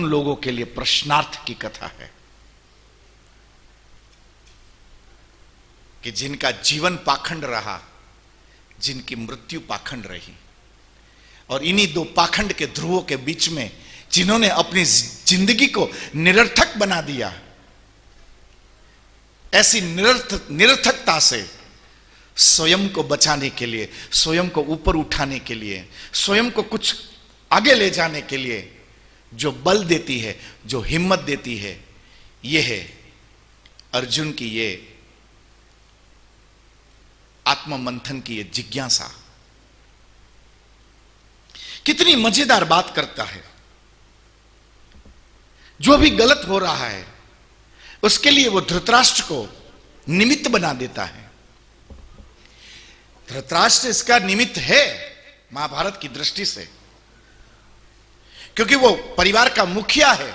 लोगों के लिए प्रश्नार्थ की कथा है कि जिनका जीवन पाखंड रहा, जिनकी मृत्यु पाखंड रही, और इन्हीं दो पाखंड के ध्रुवों के बीच में जिन्होंने अपनी जिंदगी को निरर्थक बना दिया, ऐसी निरर्थकता से स्वयं को बचाने के लिए, स्वयं को ऊपर उठाने के लिए, स्वयं को कुछ आगे ले जाने के लिए जो बल देती है, जो हिम्मत देती है, यह है अर्जुन की ये आत्ममंथन की ये जिज्ञासा। कितनी मजेदार बात करता है। जो भी गलत हो रहा है उसके लिए वो धृतराष्ट्र को निमित्त बना देता है। धृतराष्ट्र इसका निमित्त है महाभारत की दृष्टि से, क्योंकि वो परिवार का मुखिया है,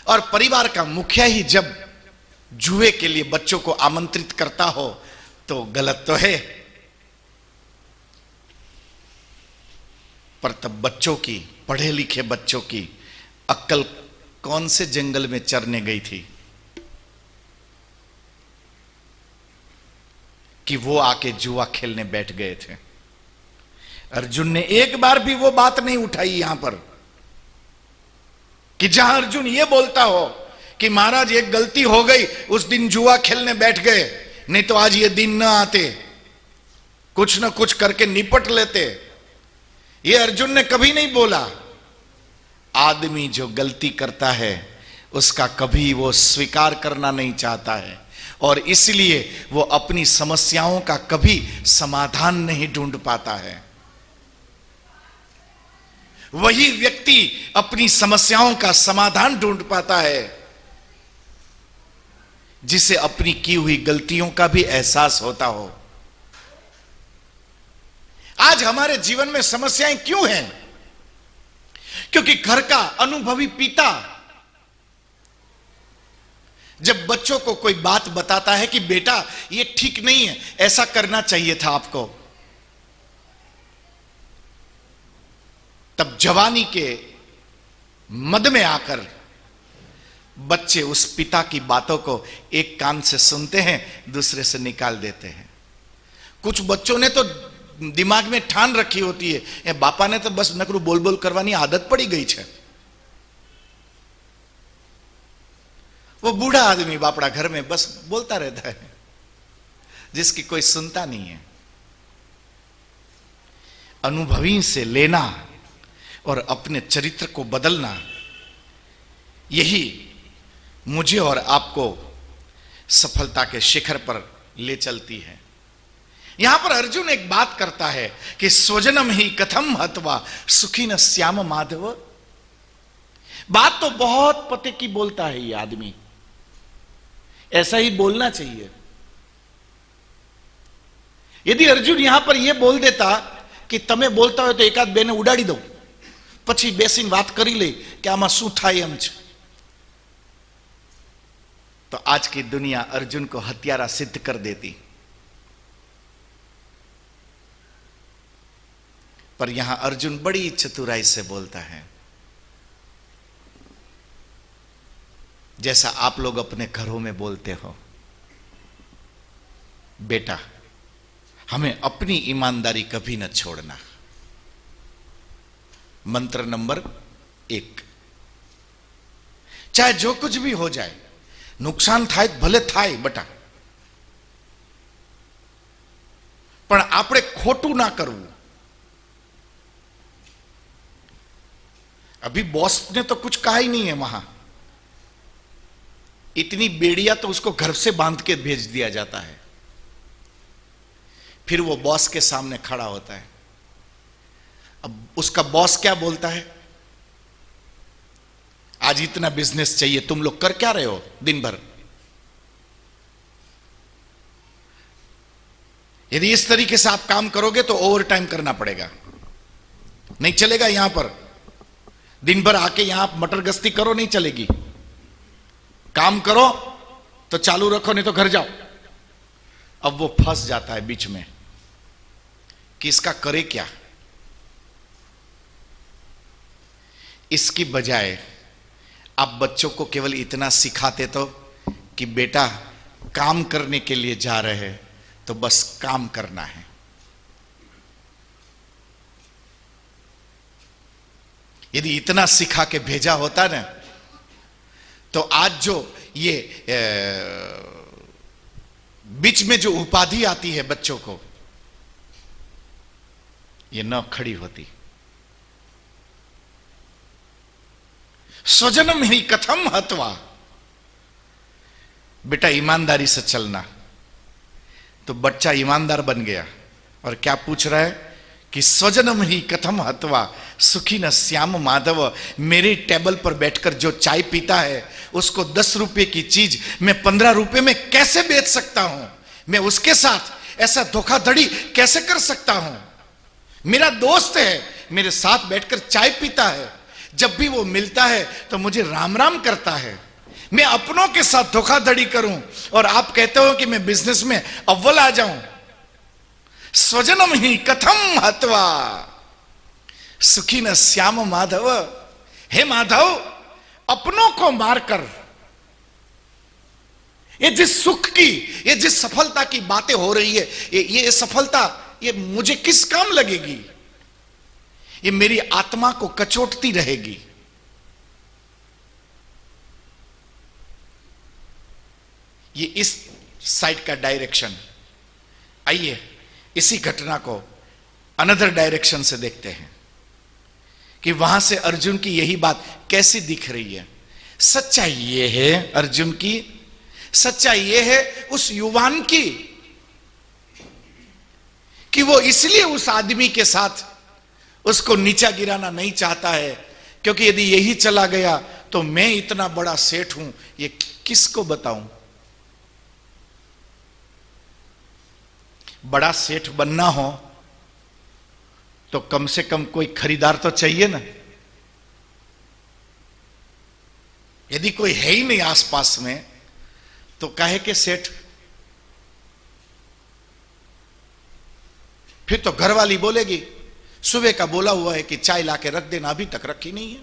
और परिवार का मुखिया ही जब जुए के लिए बच्चों को आमंत्रित करता हो तो गलत तो है, पर तब बच्चों की, पढ़े लिखे बच्चों की अक्ल कौन से जंगल में चरने गई थी कि वो आके जुआ खेलने बैठ गए थे। अर्जुन ने एक बार भी वो बात नहीं उठाई यहां पर कि जहां अर्जुन ये बोलता हो कि महाराज एक गलती हो गई, उस दिन जुआ खेलने बैठ गए, नहीं तो आज ये दिन ना आते, कुछ ना कुछ करके निपट लेते। ये अर्जुन ने कभी नहीं बोला। आदमी जो गलती करता है उसका कभी वो स्वीकार करना नहीं चाहता है, और इसलिए वो अपनी समस्याओं का कभी समाधान नहीं ढूंढ पाता है। वही व्यक्ति अपनी समस्याओं का समाधान ढूंढ पाता है जिसे अपनी की हुई गलतियों का भी एहसास होता हो। आज हमारे जीवन में समस्याएं क्यों हैं? क्योंकि घर का अनुभवी पिता जब बच्चों को कोई बात बताता है कि बेटा ये ठीक नहीं है, ऐसा करना चाहिए था आपको, तब जवानी के मद में आकर बच्चे उस पिता की बातों को एक कान से सुनते हैं, दूसरे से निकाल देते हैं। कुछ बच्चों ने तो दिमाग में ठान रखी होती है, ये बापा ने तो बस नकरू बोल बोल करवानी आदत पड़ी गई है। वो बूढ़ा आदमी बापड़ा घर में बस बोलता रहता है, जिसकी कोई सुनता नहीं है। अनुभवी से लेना और अपने चरित्र को बदलना, यही मुझे और आपको सफलता के शिखर पर ले चलती है। यहां पर अर्जुन एक बात करता है कि स्वजनम ही कथम हत्वा सुखी न श्याम माधव। बात तो बहुत पते की बोलता है ये आदमी, ऐसा ही बोलना चाहिए। यदि अर्जुन यहां पर यह बोल देता कि तमे बोलता हो तो एकाद बेने उडाड़ी दो, પછી બેસીને વાત કરી લે કે આમાં શું થાય એમ છે, तो आज की दुनिया अर्जुन को हत्यारा सिद्ध कर देती। पर यहां अर्जुन बड़ी चतुराई से बोलता है, जैसा आप लोग अपने घरों में बोलते हो, बेटा हमें अपनी ईमानदारी कभी न छोड़ना। मंत्र नंबर 1, चाहे जो कुछ भी हो जाए, नुकसान थाय भले थाय बटा, पण आपणे खोटू ना करवू। अभी बॉस ने तो कुछ कहा ही नहीं है वहां, इतनी बेड़िया तो उसको घर से बांध के भेज दिया जाता है। फिर वो बॉस के सामने खड़ा होता है। अब उसका बॉस क्या बोलता है, आज इतना बिजनेस चाहिए, तुम लोग कर क्या रहे हो दिन भर? यदि इस तरीके से आप काम करोगे तो ओवर टाइम करना पड़ेगा, नहीं चलेगा। यहां पर दिन भर आके यहां मटर गश्ती करो, नहीं चलेगी। काम करो तो चालू रखो, नहीं तो घर जाओ। अब वो फंस जाता है बीच में कि इसका करे क्या। इसकी बजाय आप बच्चों को केवल इतना सिखाते तो कि बेटा काम करने के लिए जा रहे हैं तो बस काम करना है। यदि इतना सिखा के भेजा होता ना तो आज जो ये बीच में जो उपाधि आती है बच्चों को, ये न खड़ी होती। स्वजनम ही कथम हत्वा, बेटा ईमानदारी से चलना। तो बच्चा ईमानदार बन गया और क्या पूछ रहा है कि स्वजनम ही कथम हत्वा सुखी न श्याम माधव, मेरे टेबल पर बैठकर जो चाय पीता है उसको 10 रुपए की चीज मैं 15 रुपए में कैसे बेच सकता हूं? मैं उसके साथ ऐसा धोखाधड़ी कैसे कर सकता हूं? मेरा दोस्त है, मेरे साथ बैठकर चाय पीता है, जब भी वो मिलता है तो मुझे राम राम करता है। मैं अपनों के साथ धोखाधड़ी करूं और आप कहते हो कि मैं बिजनेस में अव्वल आ जाऊं। स्वजनम ही कथम हत्वा सुखी न श्याम माधव, हे माधव अपनों को मारकर ये जिस सुख की, ये जिस सफलता की बातें हो रही है, ये सफलता ये मुझे किस काम लगेगी? ये मेरी आत्मा को कचोटती रहेगी। ये इस साइड का डायरेक्शन। आइए इसी घटना को अनदर डायरेक्शन से देखते हैं कि वहां से अर्जुन की यही बात कैसी दिख रही है। सच्चाई ये है अर्जुन की, सच्चाई ये है उस युवान की कि वो इसलिए उस आदमी के साथ उसको नीचा गिराना नहीं चाहता है, क्योंकि यदि यही चला गया तो मैं इतना बड़ा सेठ हूं ये किसको बताऊं? बड़ा सेठ बनना हो तो कम से कम कोई खरीदार तो चाहिए ना। यदि कोई है ही नहीं आसपास में तो काहे के सेठ? फिर तो घरवाली बोलेगी सुबह का बोला हुआ है कि चाय लाके रख देना, अभी तक रखी नहीं है।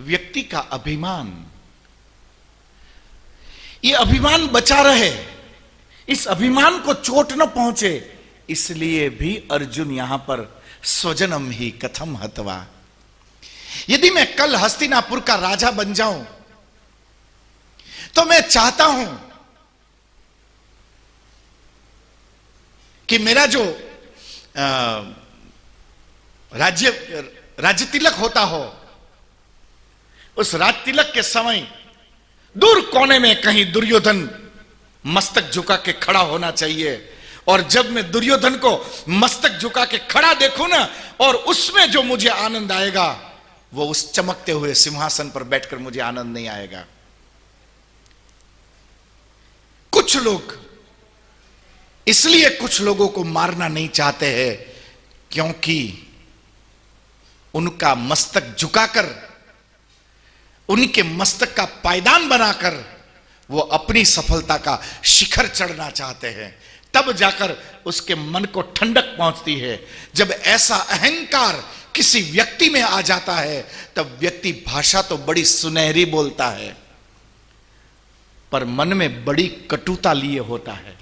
व्यक्ति का अभिमान, ये अभिमान बचा रहे, इस अभिमान को चोट न पहुंचे, इसलिए भी अर्जुन यहां पर स्वजनम ही कथम हत्वा। यदि मैं कल हस्तिनापुर का राजा बन जाऊं तो मैं चाहता हूं कि मेरा जो राज्य तिलक होता हो, उस राज तिलक के समय दूर कोने में कहीं दुर्योधन मस्तक झुका के खड़ा होना चाहिए। और जब मैं दुर्योधन को मस्तक झुका के खड़ा देखूं ना, और उसमें जो मुझे आनंद आएगा वो उस चमकते हुए सिंहासन पर बैठकर मुझे आनंद नहीं आएगा। कुछ लोग इसलिए कुछ लोगों को मारना नहीं चाहते हैं क्योंकि उनका मस्तक झुकाकर, उनके मस्तक का पायदान बनाकर वो अपनी सफलता का शिखर चढ़ना चाहते हैं। तब जाकर उसके मन को ठंडक पहुंचती है। जब ऐसा अहंकार किसी व्यक्ति में आ जाता है तब व्यक्ति भाषा तो बड़ी सुनहरी बोलता है पर मन में बड़ी कटुता लिए होता है।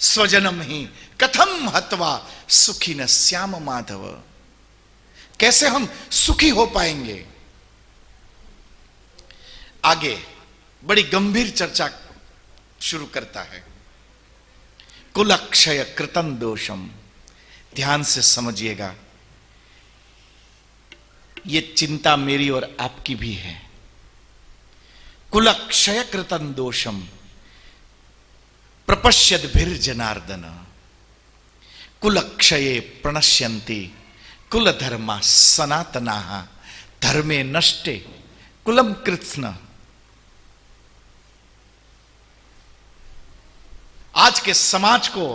स्वजनम ही कथम हत्वा सुखी न श्याम माधव, कैसे हम सुखी हो पाएंगे? आगे बड़ी गंभीर चर्चा शुरू करता है। कुलक्षय कृतं दोषम, ध्यान से समझिएगा, ये चिंता मेरी और आपकी भी है। कुलक्षय कृतं दोषम प्रपश्यद्भिर् जनार्दन, कुलक्षये प्रणश्यन्ति कुलधर्मा सनातनाः, धर्मे नष्टे कुलम कृत्स्न। आज के समाज को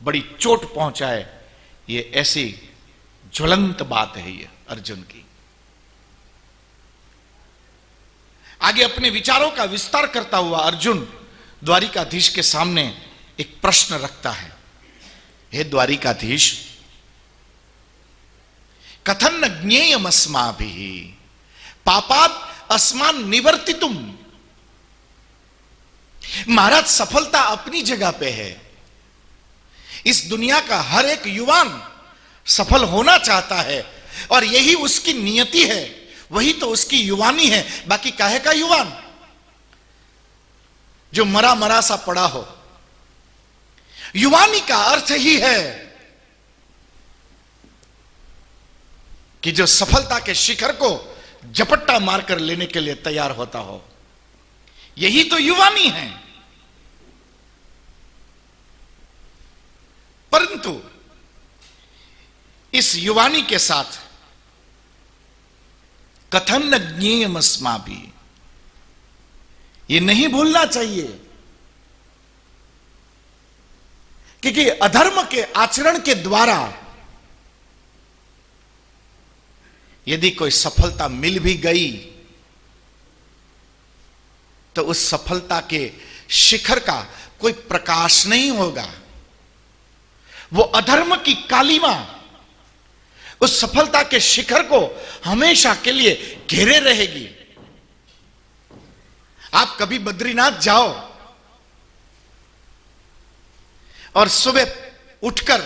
बड़ी चोट पहुंचाए ये ऐसी ज्वलंत बात है ये अर्जुन की। आगे अपने विचारों का विस्तार करता हुआ अर्जुन द्वारिकाधीश के सामने एक प्रश्न रखता है। हे द्वारिकाधीश, कथन न ज्ञेयम अस्माभिः पापात् अस्मान निवर्तितुम। महाराज, सफलता अपनी जगह पे है। इस दुनिया का हर एक युवान सफल होना चाहता है और यही उसकी नियति है, वही तो उसकी युवानी है। बाकी काहे का युवान जो मरा मरा सा पड़ा हो। युवानी का अर्थ ही है कि जो सफलता के शिखर को झपट्टा मारकर लेने के लिए तैयार होता हो, यही तो युवानी है। परंतु इस युवानी के साथ कथन न ज्ञेयम अस्माभिः, ये नहीं भूलना चाहिए क्योंकि अधर्म के आचरण के द्वारा यदि कोई सफलता मिल भी गई तो उस सफलता के शिखर का कोई प्रकाश नहीं होगा। वो अधर्म की कालिमा उस सफलता के शिखर को हमेशा के लिए घेरे रहेगी। आप कभी बद्रीनाथ जाओ और सुबह उठकर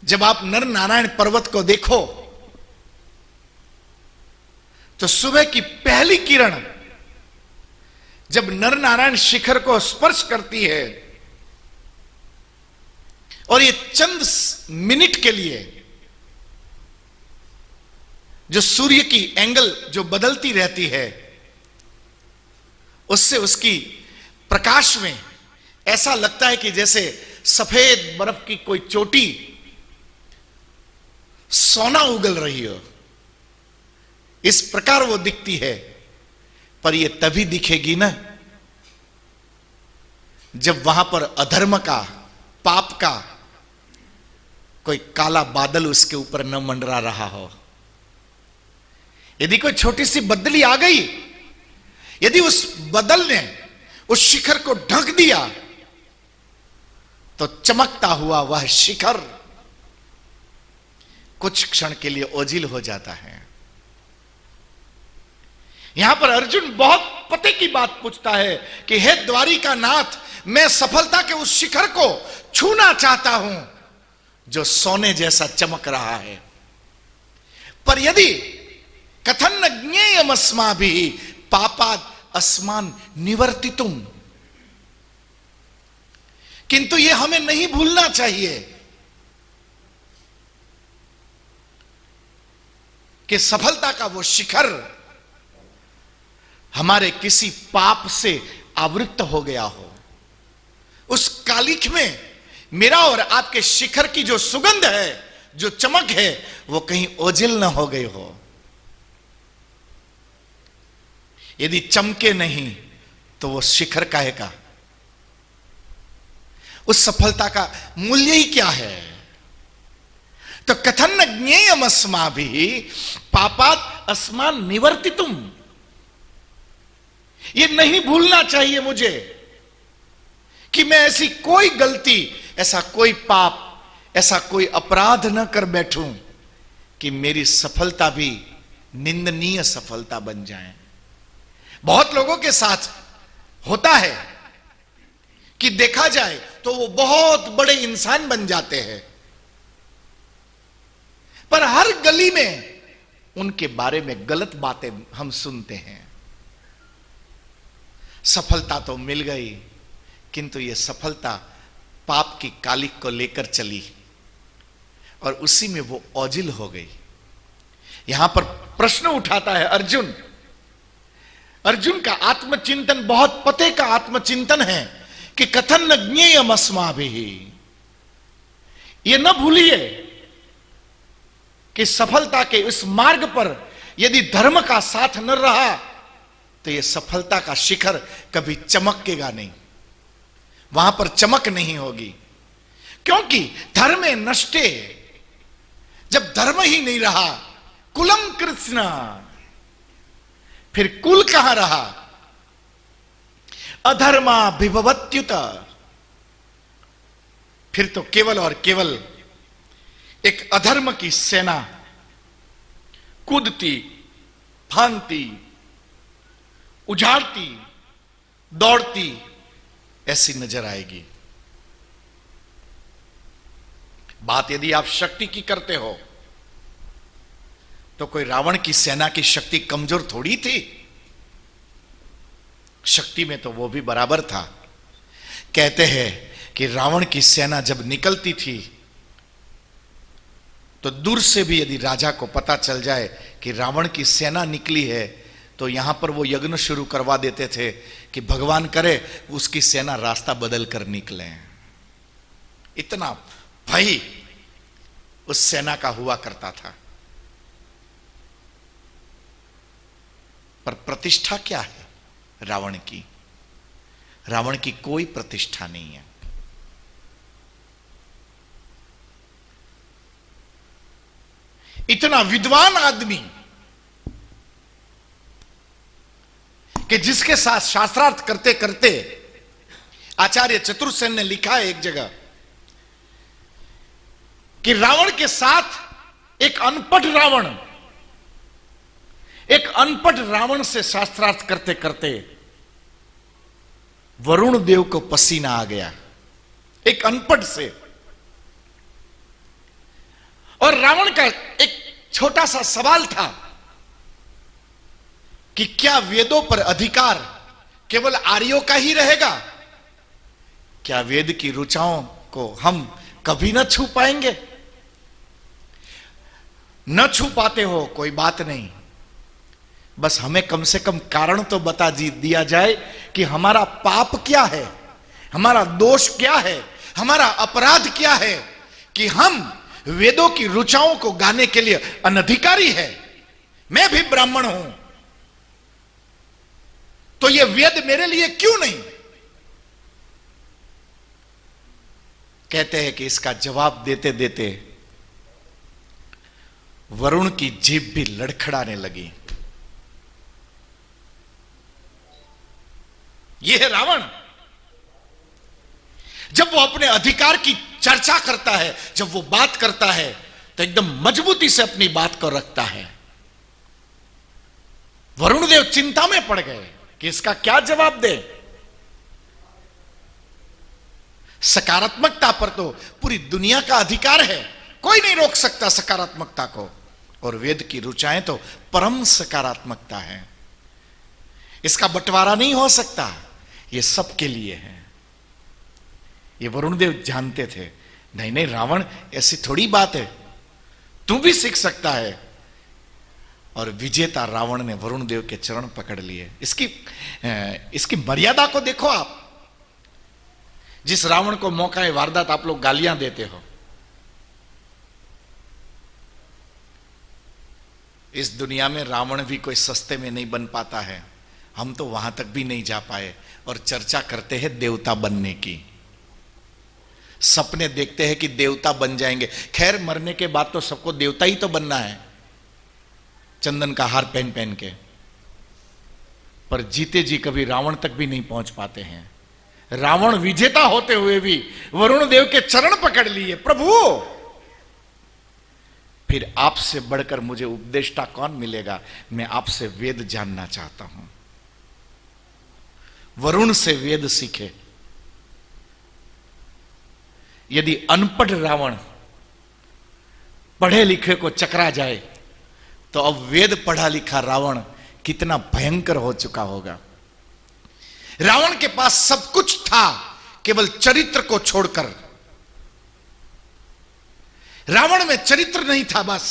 जब आप नर नारायण पर्वत को देखो तो सुबह की पहली किरण जब नर नारायण शिखर को स्पर्श करती है और ये चंद मिनट के लिए जो सूर्य की एंगल जो बदलती रहती है, उससे उसकी प्रकाश में ऐसा लगता है कि जैसे सफेद बर्फ की कोई चोटी सोना उगल रही हो। इस प्रकार वो दिखती है। पर ये तभी दिखेगी ना जब वहां पर अधर्म का, पाप का कोई काला बादल उसके ऊपर न मंडरा रहा हो। यदि कोई छोटी सी बदली आ गई, यदि उस बदल ने उस शिखर को ढक दिया तो चमकता हुआ वह शिखर कुछ क्षण के लिए ओझिल हो जाता है। यहां पर अर्जुन बहुत पते की बात पूछता है कि हे द्वारिका नाथ, मैं सफलता के उस शिखर को छूना चाहता हूं जो सोने जैसा चमक रहा है। पर यदि कथन न ज्ञेयम अस्माभिः पापात् अस्मान निवर्तितुम, किंतु यह हमें नहीं भूलना चाहिए कि सफलता का वो शिखर हमारे किसी पाप से आवृत्त हो गया हो। उस कालिख में मेरा और आपके शिखर की जो सुगंध है, जो चमक है, वो कहीं ओझिल न हो गई हो। यदि चमके नहीं तो वो शिखर काहे का? उस सफलता का मूल्य ही क्या है? तो कथन न ज्ञेयम अस्माभिः पापात् अस्मान निवर्तितुम, ये नहीं भूलना चाहिए मुझे कि मैं ऐसी कोई गलती, ऐसा कोई पाप, ऐसा कोई अपराध न कर बैठूं कि मेरी सफलता भी निंदनीय सफलता बन जाए। बहुत लोगों के साथ होता है कि देखा जाए तो वो बहुत बड़े इंसान बन जाते हैं, पर हर गली में उनके बारे में गलत बातें हम सुनते हैं। सफलता तो मिल गई, किंतु ये सफलता पाप की कालिक को लेकर चली और उसी में वो ओझिल हो गई। यहां पर प्रश्न उठाता है अर्जुन। अर्जुन का आत्मचिंतन बहुत पते का आत्मचिंतन है कि कथन न ज्ञेयम अस्माभिः, ये न भूलिए कि सफलता के इस मार्ग पर यदि धर्म का साथ न रहा तो ये सफलता का शिखर कभी चमकेगा नहीं, वहां पर चमक नहीं होगी। क्योंकि धर्मे नष्टे, जब धर्म ही नहीं रहा, कुलम कृष्ण, फिर कुल कहां रहा? अधर्मा विभवत्युत, फिर तो केवल और केवल एक अधर्म की सेना कूदती, फांगती, उजाड़ती, दौड़ती ऐसी नजर आएगी। बात यदि आप शक्ति की करते हो तो कोई रावण की सेना की शक्ति कमजोर थोड़ी थी। शक्ति में तो वो भी बराबर था। कहते हैं कि रावण की सेना जब निकलती थी तो दूर से भी यदि राजा को पता चल जाए कि रावण की सेना निकली है तो यहां पर वो यज्ञ शुरू करवा देते थे कि भगवान करे उसकी सेना रास्ता बदल कर निकले। इतना भय उस सेना का हुआ करता था। पर प्रतिष्ठा क्या है रावण की? रावण की कोई प्रतिष्ठा नहीं है। इतना विद्वान आदमी कि जिसके साथ शास्त्रार्थ करते करते आचार्य चतुर्सेन ने लिखा है एक जगह कि रावण के साथ एक अनपढ़ रावण से शास्त्रार्थ करते करते वरुण देव को पसीना आ गया, एक अनपढ़ से। और रावण का एक छोटा सा सवाल था कि क्या वेदों पर अधिकार केवल आर्यों का ही रहेगा? क्या वेद की ऋचाओं को हम कभी न छू पाएंगे? न छू पाते हो कोई बात नहीं, बस हमें कम से कम कारण तो बता दिया जाए कि हमारा पाप क्या है, हमारा दोष क्या है, हमारा अपराध क्या है कि हम वेदों की ऋचाओं को गाने के लिए अनधिकारी है। मैं भी ब्राह्मण हूं तो यह वेद मेरे लिए क्यों नहीं? कहते हैं कि इसका जवाब देते देते वरुण की जीभ भी लड़खड़ाने लगी। यह है रावण। जब वो अपने अधिकार की चर्चा करता है, जब वो बात करता है तो एकदम मजबूती से अपनी बात को रखता है। वरुण देव चिंता में पड़ गए कि इसका क्या जवाब दे। सकारात्मकता पर तो पूरी दुनिया का अधिकार है, कोई नहीं रोक सकता सकारात्मकता को। और वेद की ऋचाएं तो परम सकारात्मकता है, इसका बंटवारा नहीं हो सकता, ये सबके लिए है। ये वरुण देव जानते थे, नहीं नहीं रावण ऐसी थोड़ी बात है, तू भी सीख सकता है। और विजेता रावण ने वरुण देव के चरण पकड़ लिए। इसकी मर्यादा को देखो आप। जिस रावण को मौका है वारदात आप लोग गालियां देते हो, इस दुनिया में रावण भी कोई सस्ते में नहीं बन पाता है। हम तो वहां तक भी नहीं जा पाए और चर्चा करते हैं देवता बनने की। सपने देखते हैं कि देवता बन जाएंगे। खैर मरने के बाद तो सबको देवता ही तो बनना है, चंदन का हार पहन पहन के। पर जीते जी कभी रावण तक भी नहीं पहुंच पाते हैं। रावण विजेता होते हुए भी वरुण देव के चरण पकड़ लिए। प्रभु फिर आपसे बढ़कर मुझे उपदेष्टा कौन मिलेगा? मैं आपसे वेद जानना चाहता हूं। वरुण से वेद सीखे। यदि अनपढ़ रावण पढ़े लिखे को चकरा जाए तो अब वेद पढ़ा लिखा रावण कितना भयंकर हो चुका होगा। रावण के पास सब कुछ था, केवल चरित्र को छोड़कर। रावण में चरित्र नहीं था बस,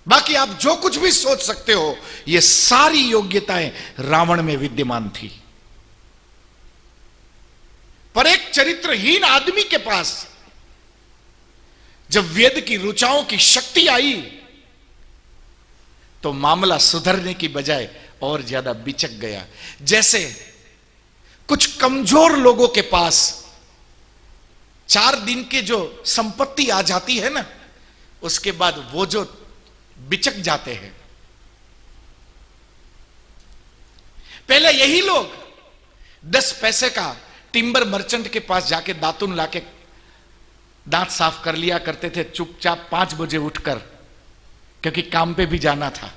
बाकी आप जो कुछ भी सोच सकते हो ये सारी योग्यताएं रावण में विद्यमान थी। पर एक चरित्रहीन आदमी के पास जब वेद की ऋचाओं की शक्ति आई तो मामला सुधरने की बजाय और ज्यादा बिचक गया। जैसे कुछ कमजोर लोगों के पास 4 दिन के जो संपत्ति आ जाती है ना, उसके बाद वो जो बिचक जाते हैं। पहले यही लोग 10 पैसे का टिम्बर मर्चेंट के पास जाके दातुन लाके दांत साफ कर लिया करते थे चुपचाप 5 बजे उठकर, क्योंकि काम पे भी जाना था।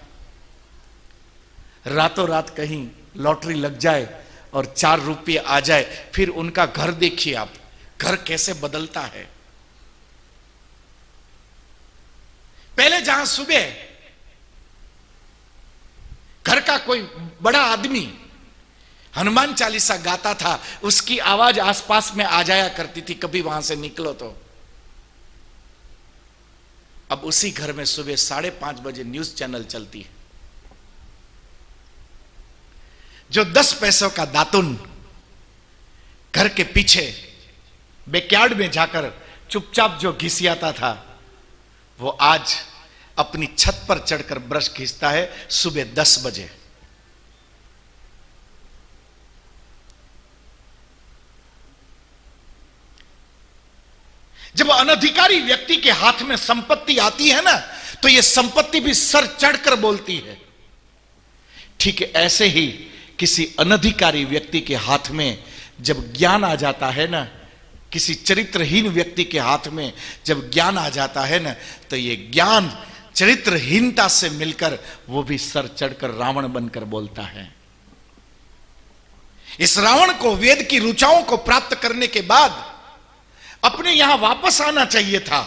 रातों रात कहीं लॉटरी लग जाए और 4 रुपये आ जाए, फिर उनका घर देखिए आप, घर कैसे बदलता है। पहले जहां सुबह घर का कोई बड़ा आदमी हनुमान चालीसा गाता था, उसकी आवाज आसपास में आ जाया करती थी, कभी वहां से निकलो तो। अब उसी घर में सुबह 5:30 बजे न्यूज चैनल चलती है। जो 10 पैसों का दातुन घर के पीछे बैकयार्ड में जाकर चुपचाप जो घिसियाता था, वो आज अपनी छत पर चढ़कर ब्रश खींचता है सुबह 10 बजे। जब अनधिकारी व्यक्ति के हाथ में संपत्ति आती है ना, तो यह संपत्ति भी सर चढ़कर बोलती है। ठीक ऐसे ही किसी अनधिकारी व्यक्ति के हाथ में जब ज्ञान आ जाता है ना, किसी चरित्रहीन व्यक्ति के हाथ में जब ज्ञान आ जाता है ना, तो यह ज्ञान चरित्रहीनता से मिलकर वो भी सर चढ़कर रावण बनकर बोलता है। इस रावण को वेद की ऋचाओं को प्राप्त करने के बाद अपने यहां वापस आना चाहिए था,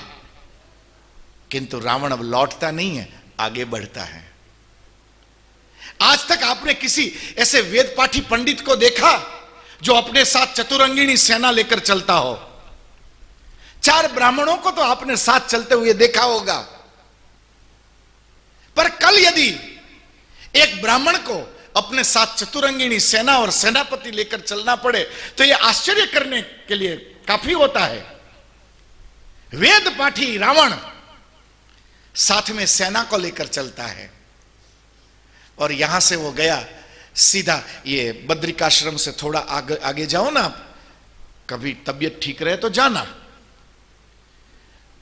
किंतु रावण अब लौटता नहीं है, आगे बढ़ता है। आज तक आपने किसी ऐसे वेद पाठी पंडित को देखा जो अपने साथ चतुरंगिणी सेना लेकर चलता हो? 4 ब्राह्मणों को तो आपने साथ चलते हुए देखा होगा, पर कल यदि एक ब्राह्मण को अपने साथ चतुरंगिणी सेना और सेनापति लेकर चलना पड़े तो यह आश्चर्य करने के लिए काफी होता है। वेद पाठी रावण साथ में सेना को लेकर चलता है, और यहां से वो गया सीधा, ये बद्रिकाश्रम से थोड़ा आगे जाओ ना, कभी तबीयत ठीक रहे तो जाना।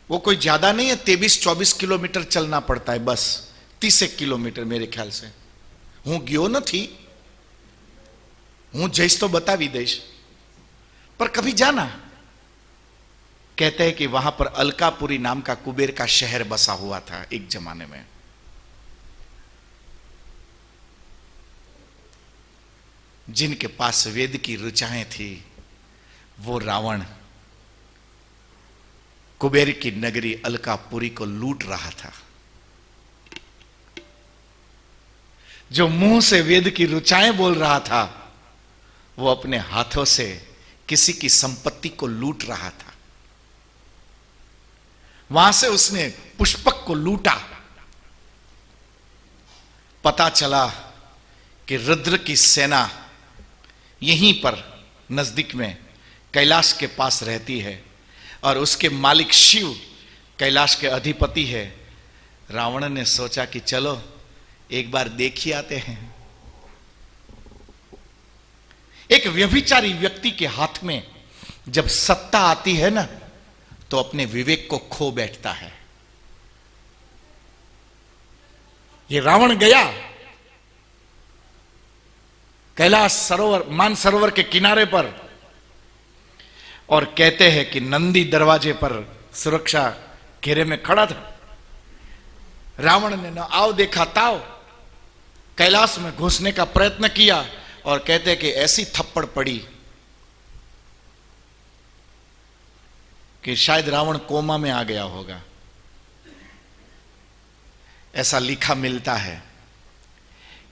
वो कोई ज्यादा नहीं है, 23-24 किलोमीटर चलना पड़ता है, बस 30 किलोमीटर मेरे ख्याल से। हूं गयो નથી, हूं जैस तो बतावी देश, पर कभी जाना। कहते हैं कि वहां पर अलकापुरी नाम का कुबेर का शहर बसा हुआ था एक जमाने में। जिनके पास वेद की ऋचाएं थी, वो रावण कुबेर की नगरी अलकापुरी को लूट रहा था। जो मुंह से वेद की ऋचाएं बोल रहा था, वो अपने हाथों से किसी की संपत्ति को लूट रहा था। वहां से उसने पुष्पक को लूटा। पता चला कि रुद्र की सेना यहीं पर नजदीक में कैलाश के पास रहती है, और उसके मालिक शिव कैलाश के अधिपति है। रावण ने सोचा कि चलो एक बार देख ही आते हैं। एक व्यभिचारी व्यक्ति के हाथ में जब सत्ता आती है ना, तो अपने विवेक को खो बैठता है। ये रावण गया कैलाश सरोवर, मान सरोवर के किनारे पर, और कहते हैं कि नंदी दरवाजे पर सुरक्षा घेरे में खड़ा था। रावण ने न आओ देखा ताओ, कैलाश में घुसने का प्रयत्न किया, और कहते हैं कि ऐसी थप्पड़ पड़ी कि शायद रावण कोमा में आ गया होगा। ऐसा लिखा मिलता है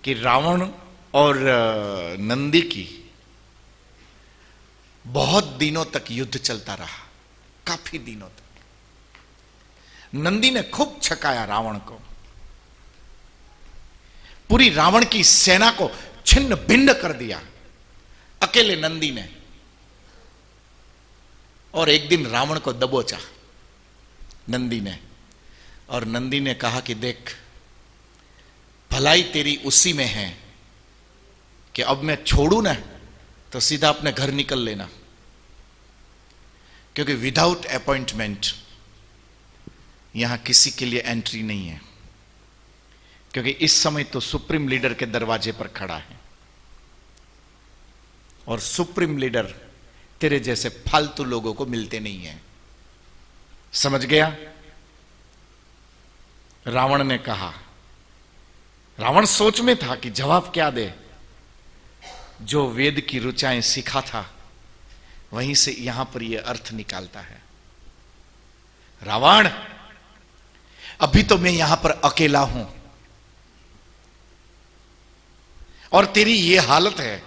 कि रावण और नंदी की बहुत दिनों तक युद्ध चलता रहा, काफी दिनों तक। नंदी ने खूब छकाया रावण को, पूरी रावण की सेना को छिन्न भिन्न कर दिया अकेले नंदी ने। और एक दिन रावण को दबोचा नंदी ने, और नंदी ने कहा कि देख, भलाई तेरी उसी में है कि अब मैं छोड़ू ना तो सीधा अपने घर निकल लेना, क्योंकि विदाउट अपॉइंटमेंट यहां किसी के लिए एंट्री नहीं है, क्योंकि इस समय तो सुप्रीम लीडर के दरवाजे पर खड़ा है, और सुप्रीम लीडर तेरे जैसे फालतू लोगों को मिलते नहीं हैं। समझ गया? रावण ने कहा। रावण सोच में था कि जवाब क्या दे। जो वेद की ऋचाएं सीखा था वहीं से यहां पर यह अर्थ निकालता है। रावण, अभी तो मैं यहां पर अकेला हूं और तेरी यह हालत है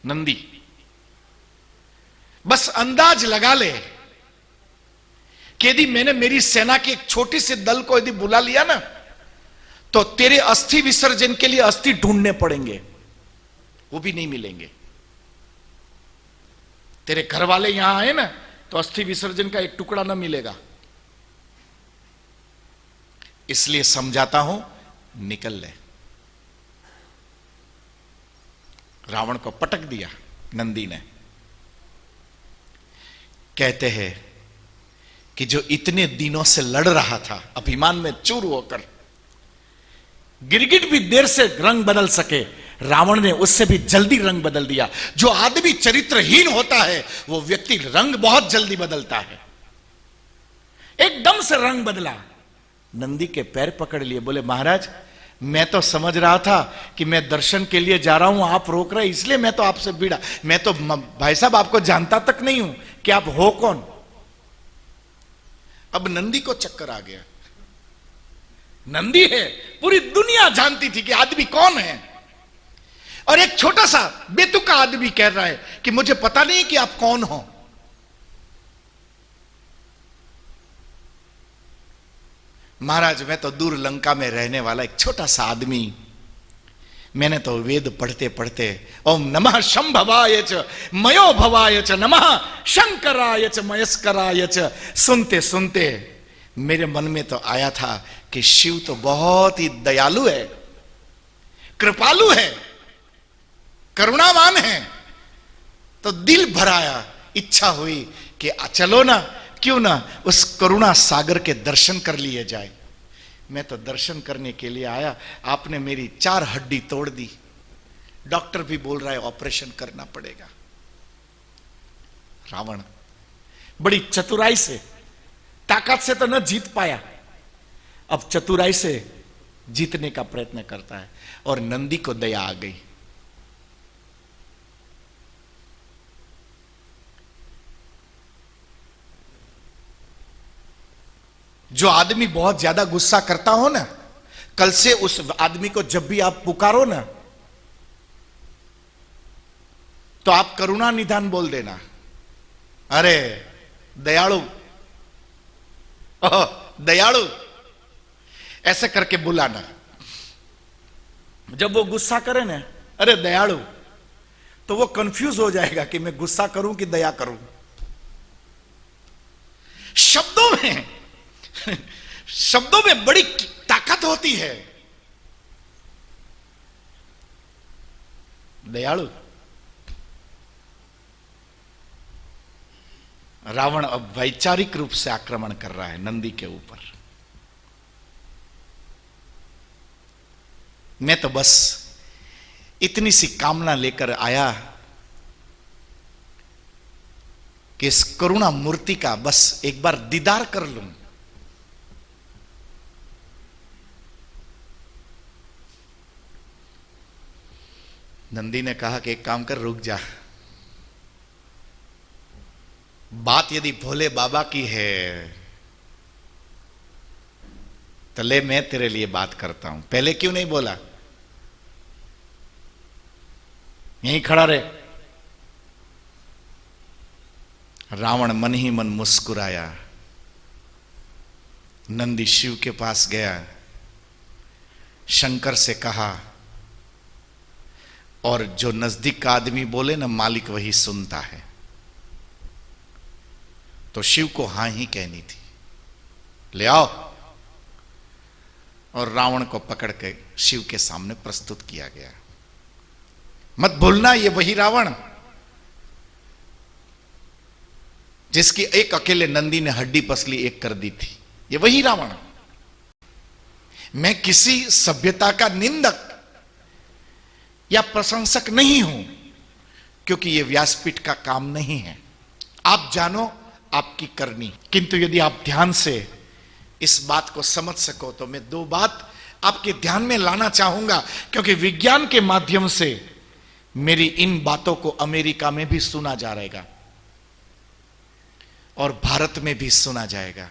नंदी। बस अंदाज लगा ले कि यदि मैंने मेरी सेना के एक छोटी से दल को यदि बुला लिया ना, तो तेरे अस्थि विसर्जन के लिए अस्थि ढूंढने पड़ेंगे, वो भी नहीं मिलेंगे। तेरे घर वाले यहां आए ना तो अस्थि विसर्जन का एक टुकड़ा ना मिलेगा। इसलिए समझाता हूं, निकल ले। रावण को पटक दिया नंदी ने। कहते हैं कि जो इतने दिनों से लड़ रहा था अभिमान में चूर होकर, गिरगिट भी देर से रंग बदल सके, रावण ने उससे भी जल्दी रंग बदल दिया। जो आदमी चरित्रहीन होता है वो व्यक्ति रंग बहुत जल्दी बदलता है। एकदम से रंग बदला। नंदी के पैर पकड़ लिए, बोले महाराज मैं तो समझ रहा था कि मैं दर्शन के लिए जा रहा हूं, आप रोक रहे, इसलिए मैं तो आपसे भिड़ा। मैं तो भाई साहब आपको जानता तक नहीं हूं कि आप हो कौन। अब नंदी को चक्कर आ गया। नंदी है, पूरी दुनिया जानती थी कि आदमी कौन है, और एक छोटा सा बेतुका आदमी कह रहा है कि मुझे पता नहीं कि आप कौन हो। महाराज मैं तो दूर लंका में रहने वाला एक छोटा सा आदमी, मैंने तो वेद पढ़ते पढ़ते ओम नमः शंभवाय च मयो भवाय च नमः शंकराय च मयस्कराय च सुनते सुनते मेरे मन में तो आया था कि शिव तो बहुत ही दयालु है, कृपालु है, करुणावान है। तो दिल भराया, इच्छा हुई कि चलो ना, क्यों ना उस करुणा सागर के दर्शन कर लिए जाए। मैं तो दर्शन करने के लिए आया, आपने मेरी 4 हड्डी तोड़ दी। डॉक्टर भी बोल रहा है ऑपरेशन करना पड़ेगा। रावण बड़ी चतुराई से, ताकत से तो न जीत पाया, अब चतुराई से जीतने का प्रयत्न करता है। और नंदी को दया आ गई। जो आदमी बहुत ज्यादा गुस्सा करता हो ना, कल से उस आदमी को जब भी आप पुकारो ना तो आप करुणा निधान बोल देना। अरे दयालु, ओह दयालु, ऐसे करके बुलाना। जब वो गुस्सा करे ना, अरे दयालु, तो वो कंफ्यूज हो जाएगा कि मैं गुस्सा करूं कि दया करूं। शब्दों में बड़ी ताकत होती है। दयालु। रावण अब वैचारिक रूप से आक्रमण कर रहा है नंदी के ऊपर। मैं तो बस इतनी सी कामना लेकर आया कि इस करुणा मूर्ति का बस एक बार दीदार कर लूं। नंदी ने कहा कि एक काम कर, रुक जा। बात यदि भोले बाबा की है तो ले मैं तेरे लिए बात करता हूं। पहले क्यों नहीं बोला? यहीं खड़ा रहे। रावण मन ही मन मुस्कुराया। नंदी शिव के पास गया, शंकर से कहा, और जो नजदीक का आदमी बोले ना मालिक वही सुनता है। तो शिव को हां ही कहनी थी। ले आओ। और रावण को पकड़ के शिव के सामने प्रस्तुत किया गया। मत भूलना ये वही रावण जिसकी एक अकेले नंदी ने हड्डी पसली एक कर दी थी। ये वही रावण। मैं किसी सभ्यता का निंदक या प्रशंसक नहीं हूं, क्योंकि यह व्यासपीठ का काम नहीं है। आप जानो आपकी करनी। किंतु यदि आप ध्यान से इस बात को समझ सको तो मैं दो बात आपके ध्यान में लाना चाहूंगा, क्योंकि विज्ञान के माध्यम से मेरी इन बातों को अमेरिका में भी सुना जा रहेगा और भारत में भी सुना जाएगा।